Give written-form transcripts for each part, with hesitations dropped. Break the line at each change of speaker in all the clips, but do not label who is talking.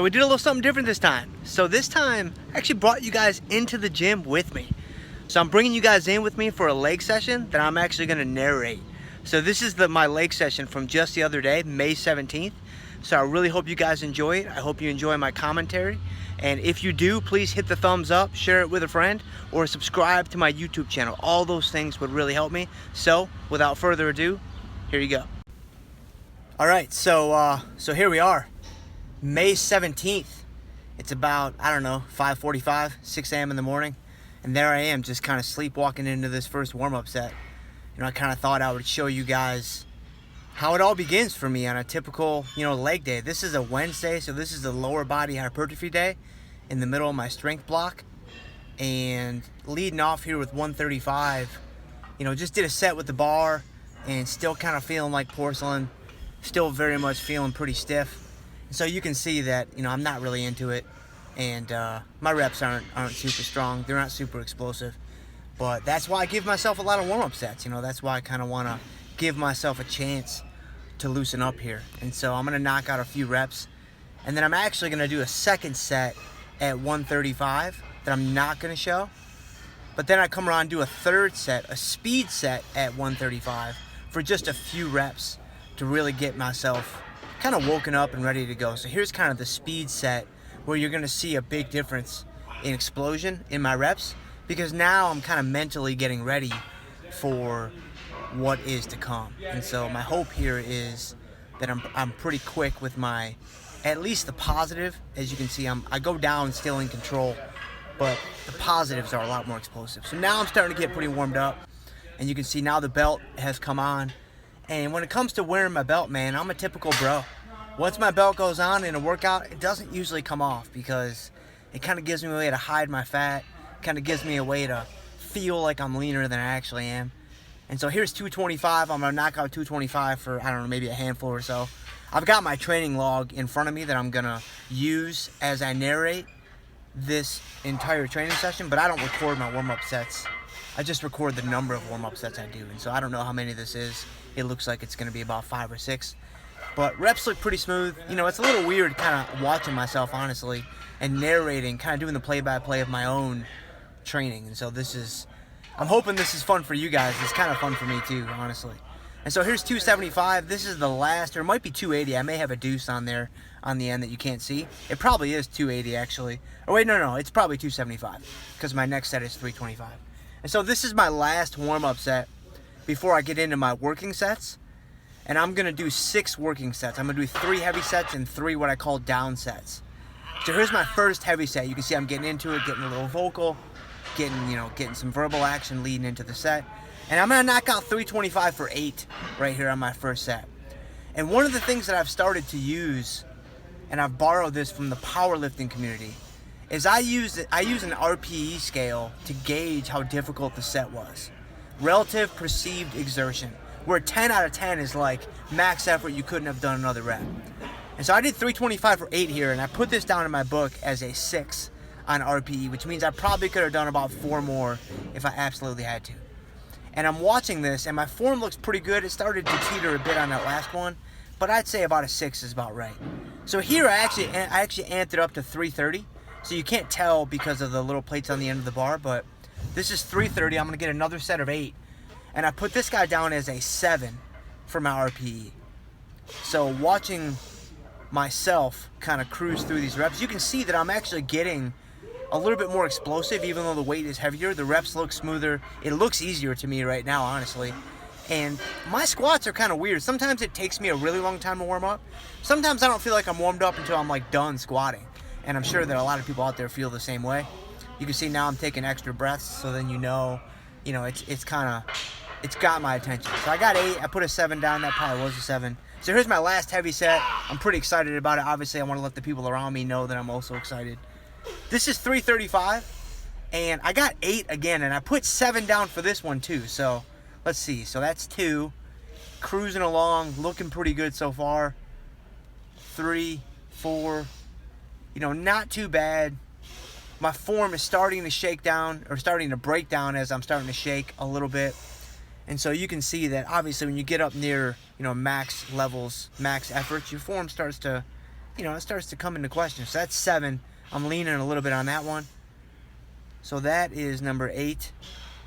We did a little something different this time. So this time, I actually brought you guys into the gym with me. So I'm bringing you guys in with me for a leg session that I'm actually gonna narrate. So this is my leg session from just the other day, May 17th. So I really hope you guys enjoy it. I hope you enjoy my commentary. And if you do, please hit the thumbs up, share it with a friend, or subscribe to my YouTube channel. All those things would really help me. So without further ado, here you go. All right, so here we are. May 17th, it's about, I don't know, 5:45, 6 a.m. in the morning, and there I am just kind of sleepwalking into this first warm-up set. You know, I kind of thought I would show you guys how it all begins for me on a typical, leg day. This is a Wednesday, so this is the lower body hypertrophy day in the middle of my strength block, and leading off here with 135, just did a set with the bar and still kind of feeling like porcelain, still very much feeling pretty stiff. So you can see that, I'm not really into it, and my reps aren't super strong. They're not super explosive, but that's why I give myself a lot of warm-up sets. That's why I kind of want to give myself a chance to loosen up here. And so I'm going to knock out a few reps, and then I'm actually going to do a second set at 135 that I'm not going to show. But then I come around and do a third set, a speed set at 135 for just a few reps to really get myself kind of woken up and ready to go. So here's kind of the speed set where you're going to see a big difference in explosion in my reps, because now I'm kind of mentally getting ready for what is to come. And so my hope here is that I'm pretty quick with my, at least the positive. As you can see, I go down still in control, but the positives are a lot more explosive. So now I'm starting to get pretty warmed up, and you can see now the belt has come on. And when it comes to wearing my belt, man, I'm a typical bro. Once my belt goes on in a workout, it doesn't usually come off, because it kind of gives me a way to hide my fat, kind of gives me a way to feel like I'm leaner than I actually am. And so here's 225. I'm going to knock out 225 for, I don't know, maybe a handful or so. I've got my training log in front of me that I'm going to use as I narrate this entire training session, but I don't record my warm-up sets. I just record the number of warm-up sets I do, and so I don't know how many this is. It looks like it's going to be about 5 or 6, but reps look pretty smooth. It's a little weird kind of watching myself, honestly, and narrating, kind of doing the play-by-play of my own training. And so I'm hoping this is fun for you guys. It's kind of fun for me too, honestly. And so here's 275. This is the last, or it might be 280. I may have a deuce on there on the end that you can't see. It probably is 280 actually. Oh wait, no, it's probably 275, because my next set is 325. And so this is my last warm-up set before I get into my working sets. And I'm going to do 6 working sets. I'm going to do 3 heavy sets and 3 what I call down sets. So here's my first heavy set. You can see I'm getting into it, getting a little vocal, getting some verbal action leading into the set. And I'm going to knock out 325 for 8 right here on my first set. And one of the things that I've started to use, and I've borrowed this from the powerlifting community, is I use an RPE scale to gauge how difficult the set was. Relative perceived exertion, where 10 out of 10 is like max effort, you couldn't have done another rep. And so I did 325 for 8 here, and I put this down in my book as a 6 on RPE, which means I probably could have done about 4 more if I absolutely had to. And I'm watching this, and my form looks pretty good. It started to teeter a bit on that last one, but I'd say about a 6 is about right. So here I actually amped it up to 330. So you can't tell because of the little plates on the end of the bar, but this is 330. I'm going to get another set of 8. And I put this guy down as a 7 for my RPE. So watching myself kind of cruise through these reps, you can see that I'm actually getting a little bit more explosive, even though the weight is heavier. The reps look smoother. It looks easier to me right now, honestly. And my squats are kind of weird. Sometimes it takes me a really long time to warm up. Sometimes I don't feel like I'm warmed up until I'm like done squatting. And I'm sure that a lot of people out there feel the same way. You can see now I'm taking extra breaths, so then it's got my attention. So I got 8. I put a 7 down. That probably was a 7. So here's my last heavy set. I'm pretty excited about it. Obviously, I want to let the people around me know that I'm also excited. This is 335, and I got 8 again, and I put 7 down for this one too. So let's see. So that's 2. Cruising along, looking pretty good so far. 3, 4. Not too bad. My form is starting to shake down, or starting to break down as I'm starting to shake a little bit. And so you can see that obviously when you get up near, max levels, max efforts, your form starts to you know, it starts to come into question. So that's 7. I'm leaning a little bit on that one. So that is number 8.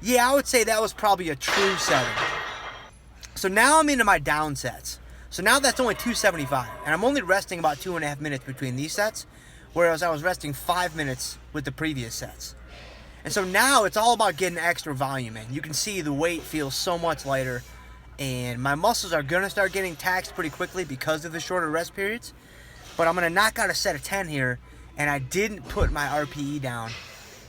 Yeah, I would say that was probably a true 7. So now I'm into my down sets. So now that's only 275. And I'm only resting about 2.5 minutes between these sets, whereas I was resting 5 minutes with the previous sets. And so now it's all about getting extra volume in. You can see the weight feels so much lighter, and my muscles are going to start getting taxed pretty quickly because of the shorter rest periods. But I'm going to knock out a set of 10 here, and I didn't put my RPE down.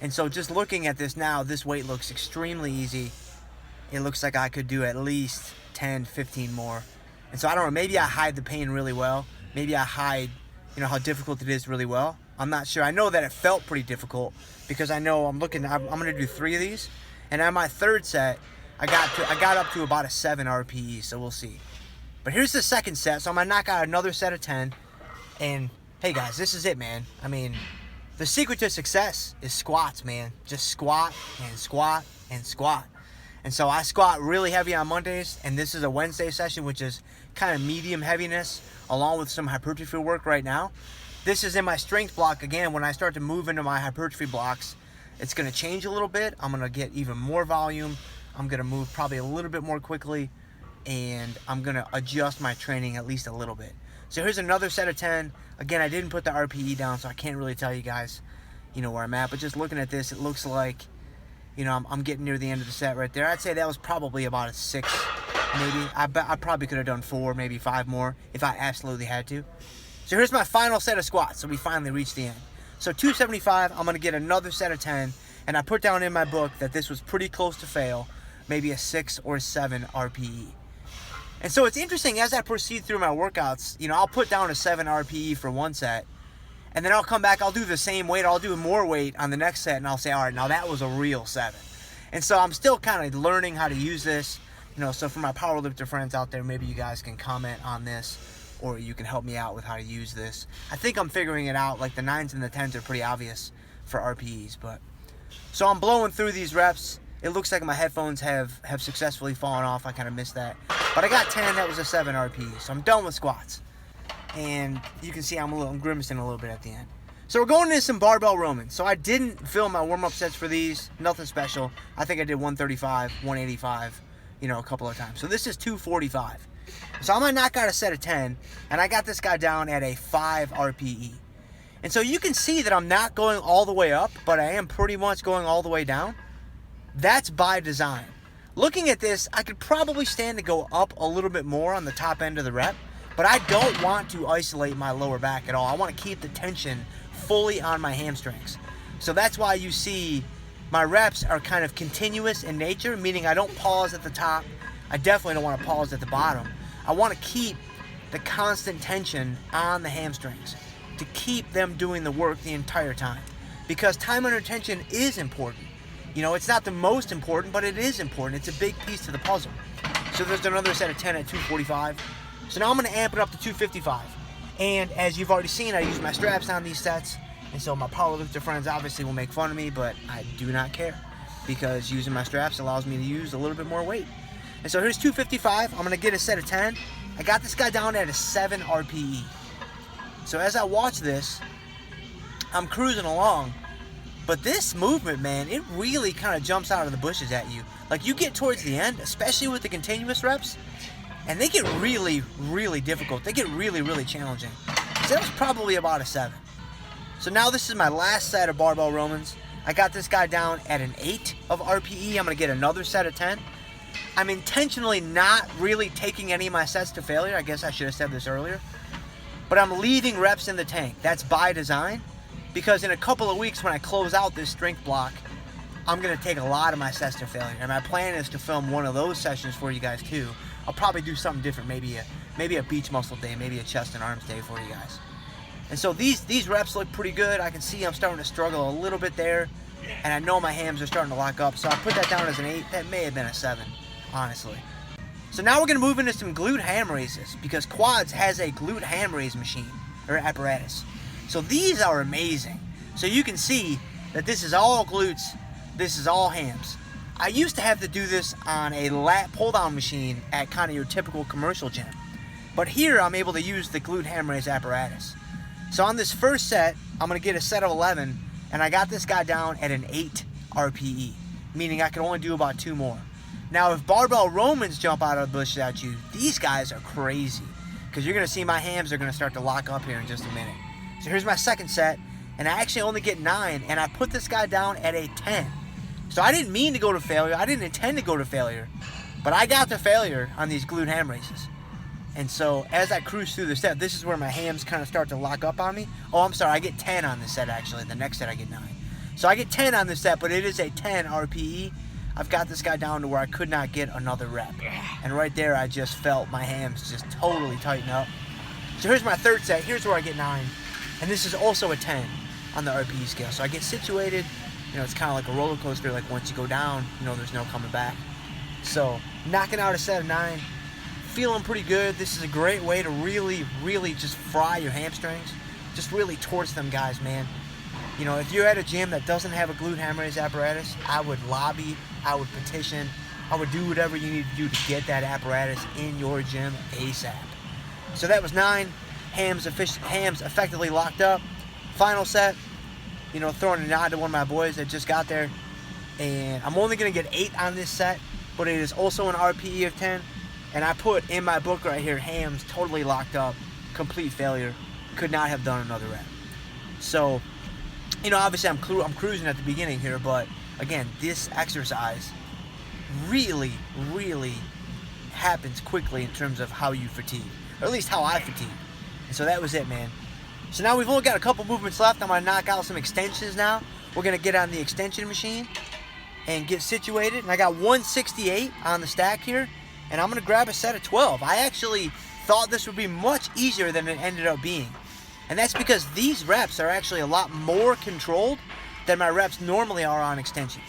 And so just looking at this now, this weight looks extremely easy. It looks like I could do at least 10, 15 more. And so I don't know, maybe I hide the pain really well. Maybe I hide, you know, how difficult it is really well. I'm not sure. I know that it felt pretty difficult because I know I'm going to do 3 of these. And on my 3rd set, I got up to about a 7 RPE, so we'll see. But here's the 2nd set, so I'm going to knock out another set of 10. And hey guys, this is it, man. I mean, the secret to success is squats, man. Just squat and squat and squat. And so I squat really heavy on Mondays, and this is a Wednesday session, which is kind of medium heaviness, along with some hypertrophy work right now. This is in my strength block. Again, when I start to move into my hypertrophy blocks, it's going to change a little bit. I'm going to get even more volume. I'm going to move probably a little bit more quickly, and I'm going to adjust my training at least a little bit. So here's another set of 10. Again, I didn't put the RPE down, so I can't really tell you guys, you know, where I'm at. But just looking at this, it looks like, you know, I'm getting near the end of the set right there. I'd say that was probably about a 6, maybe. I probably could have done 4, maybe 5 more if I absolutely had to. So here's my final set of squats. So we finally reached the end. So 275, I'm going to get another set of 10. And I put down in my book that this was pretty close to fail, maybe a 6 or 7 RPE. And so it's interesting, as I proceed through my workouts, you know, I'll put down a 7 RPE for one set, and then I'll come back, I'll do the same weight, I'll do more weight on the next set, and I'll say, all right, now that was a real 7. And so I'm still kind of learning how to use this, you know, so for my powerlifter friends out there, maybe you guys can comment on this, or you can help me out with how to use this. I think I'm figuring it out. Like the 9s and the 10s are pretty obvious for RPEs, but so I'm blowing through these reps. It looks like my headphones have successfully fallen off. I kind of missed that. But I got 10, that was a 7 RPE. So I'm done with squats. And you can see I'm grimacing a little bit at the end. So we're going into some barbell Romans. So I didn't film my warm-up sets for these. Nothing special. I think I did 135, 185, you know, a couple of times. So this is 245. So I'm going to knock out a set of 10. And I got this guy down at a 5 RPE. And so you can see that I'm not going all the way up, but I am pretty much going all the way down. That's by design. Looking at this, I could probably stand to go up a little bit more on the top end of the rep, but I don't want to isolate my lower back at all. I want to keep the tension fully on my hamstrings. So that's why you see my reps are kind of continuous in nature, meaning I don't pause at the top. I definitely don't want to pause at the bottom. I want to keep the constant tension on the hamstrings to keep them doing the work the entire time, because time under tension is important. You know, it's not the most important, but it is important. It's a big piece to the puzzle. So there's another set of 10 at 245. So now I'm going to amp it up to 255. And as you've already seen, I use my straps on these sets. And so my powerlifter friends obviously will make fun of me, but I do not care, because using my straps allows me to use a little bit more weight. And so here's 255. I'm going to get a set of 10. I got this guy down at a 7 RPE. So as I watch this, I'm cruising along. But this movement, man, it really kind of jumps out of the bushes at you. Like, you get towards the end, especially with the continuous reps, and they get really, really difficult. They get really, really challenging. So that was probably about a 7. So now this is my last set of barbell Romans. I got this guy down at an 8 of RPE. I'm going to get another set of 10. I'm intentionally not really taking any of my sets to failure. I guess I should have said this earlier. But I'm leaving reps in the tank. That's by design. Because in a couple of weeks when I close out this strength block, I'm going to take a lot of my sets to failure. And my plan is to film one of those sessions for you guys too. I'll probably do something different, maybe a beach muscle day, maybe a chest and arms day for you guys. And so these reps look pretty good. I can see I'm starting to struggle a little bit there. And I know my hams are starting to lock up. So I put that down as an 8. That may have been a 7, honestly. So now we're going to move into some Glute-Ham Raises, because Quads has a Glute-Ham Raise machine, or apparatus. So these are amazing. So you can see that this is all glutes, this is all hams. I used to have to do this on a lat pull-down machine at kind of your typical commercial gym. But here I'm able to use the Glute-Ham Raise apparatus. So on this first set, I'm gonna get a set of 11, and I got this guy down at an 8 RPE, meaning I can only do about 2 more. Now, if barbell Romans jump out of the bushes at you, these guys are crazy, because you're gonna see my hams are gonna start to lock up here in just a minute. So here's my second set, and I actually only get 9, and I put this guy down at a 10. So I didn't mean to go to failure, I didn't intend to go to failure, but I got to failure on these Glute-Ham Raises. And so as I cruise through the set, this is where my hams kind of start to lock up on me. Oh, I'm sorry, I get 10 on this set actually. The next set I get 9. So I get 10 on this set, but it is a 10 RPE. I've got this guy down to where I could not get another rep. And right there, I just felt my hams just totally tighten up. So here's my third set. Here's where I get 9. And this is also a 10 on the RPE scale. So I get situated. You know, it's kind of like a roller coaster. Like once you go down, you know, there's no coming back. So knocking out a set of 9. Feeling pretty good. This is a great way to really just fry your hamstrings. Just really torch them guys, man. You know, if you're at a gym that doesn't have a Glute-Ham Raise apparatus, I would lobby, I would petition, I would do whatever you need to do to get that apparatus in your gym ASAP. So that was 9. Hams effectively locked up. Final set, you know, throwing a nod to one of my boys that just got there. And I'm only going to get 8 on this set, but it is also an RPE of 10. And I put in my book right here, hams totally locked up, complete failure, could not have done another rep. So, you know, obviously I'm cruising at the beginning here, but again, this exercise really happens quickly in terms of how you fatigue, or at least how I fatigue. And so that was it, man. So now we've only got a couple movements left. I'm gonna knock out some extensions now. We're gonna get on the extension machine and get situated. And I got 168 on the stack here. And I'm going to grab a set of 12. I actually thought this would be much easier than it ended up being. And that's because these reps are actually a lot more controlled than my reps normally are on extensions.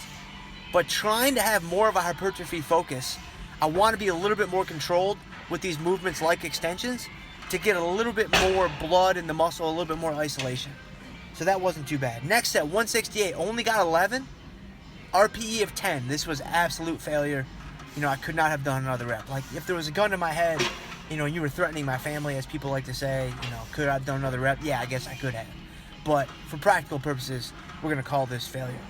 But trying to have more of a hypertrophy focus, I want to be a little bit more controlled with these movements like extensions to get a little bit more blood in the muscle, a little bit more isolation. So that wasn't too bad. Next set, 168, only got 11. RPE of 10. This was absolute failure. You know, I could not have done another rep. Like, if there was a gun to my head, you know, and you were threatening my family, as people like to say, you know, could I have done another rep? Yeah, I guess I could have. But for practical purposes, we're going to call this failure.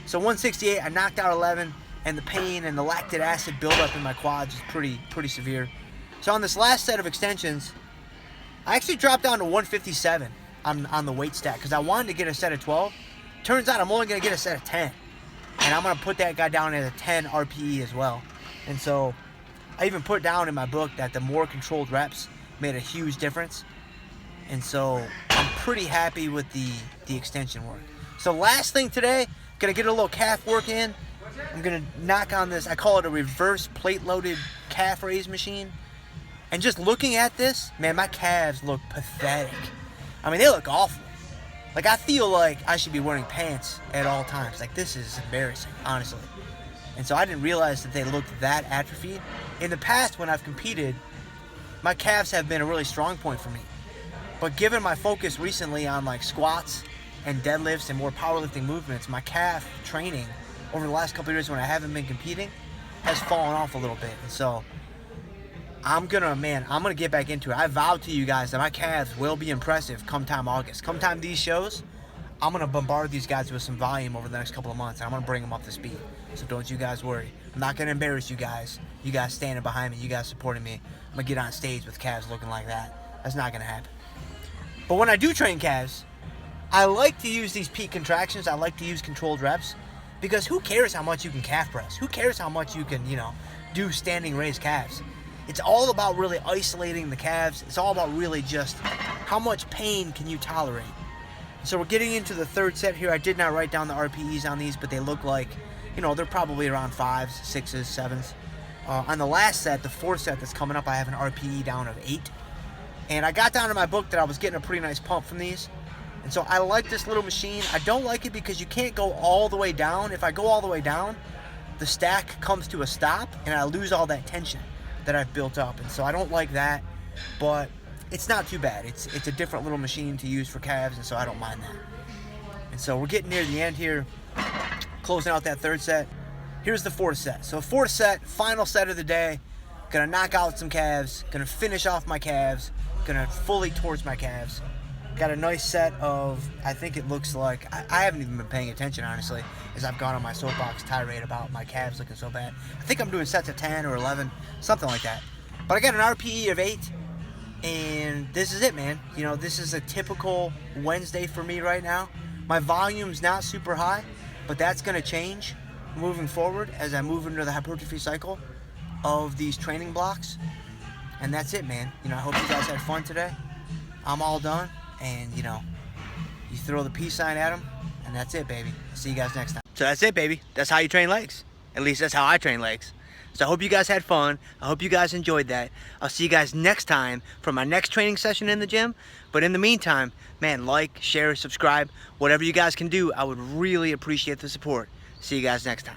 So 168, I knocked out 11, and the pain and the lactic acid buildup in my quads is pretty severe. So on this last set of extensions, I actually dropped down to 157 on the weight stack because I wanted to get a set of 12. Turns out I'm only going to get a set of 10. And I'm going to put that guy down at a 10 RPE as well. And so I even put down in my book that the more controlled reps made a huge difference. And so I'm pretty happy with the extension work. So last thing today, going to get a little calf work in. I'm going to knock on this, I call it a reverse plate loaded calf raise machine. And just looking at this, man, my calves look pathetic. I mean, they look awful. Like, I feel like I should be wearing pants at all times. Like, this is embarrassing, honestly. And so I didn't realize that they looked that atrophied. In the past, when I've competed, my calves have been a really strong point for me. But given my focus recently on, like, squats and deadlifts and more powerlifting movements, my calf training over the last couple of years when I haven't been competing has fallen off a little bit. And so I'm gonna get back into it. I vowed to you guys that my calves will be impressive come time August. Come time these shows, I'm gonna bombard these guys with some volume over the next couple of months. And I'm gonna bring them up to speed. So don't you guys worry. I'm not gonna embarrass you guys. You guys standing behind me, you guys supporting me. I'm gonna get on stage with calves looking like that. That's not gonna happen. But when I do train calves, I like to use these peak contractions. I like to use controlled reps because who cares how much you can calf press? Who cares how much you can, you know, do standing raised calves? It's all about really isolating the calves. It's all about really just how much pain can you tolerate. So we're getting into the third set here. I did not write down the RPEs on these, but they look like, you know, they're probably around 5s, 6s, 7s. On the last set, the fourth set that's coming up, I have an RPE down of 8. And I got down in my book that I was getting a pretty nice pump from these. And so I like this little machine. I don't like it because you can't go all the way down. If I go all the way down, the stack comes to a stop and I lose all that tension that I've built up. And so I don't like that, but it's not too bad. It's a different little machine to use for calves, and so I don't mind that. And so we're getting near the end here, closing out that third set. Here's the fourth set. So fourth set, final set of the day. Gonna knock out some calves, gonna finish off my calves, gonna fully torch my calves. Got a nice set of, I think it looks like, I haven't even been paying attention, honestly, as I've gone on my soapbox tirade about my calves looking so bad. I think I'm doing sets of 10 or 11, something like that. But I got an RPE of 8, and this is it, man. You know, this is a typical Wednesday for me right now. My volume's not super high, but that's going to change moving forward as I move into the hypertrophy cycle of these training blocks. And that's it, man. You know, I hope you guys had fun today. I'm all done. And, you know, you throw the peace sign at them, and that's it, baby. See you guys next time. So that's it, baby. That's how you train legs. At least that's how I train legs. So I hope you guys had fun. I hope you guys enjoyed that. I'll see you guys next time for my next training session in the gym. But in the meantime, man, like, share, subscribe, whatever you guys can do. I would really appreciate the support. See you guys next time.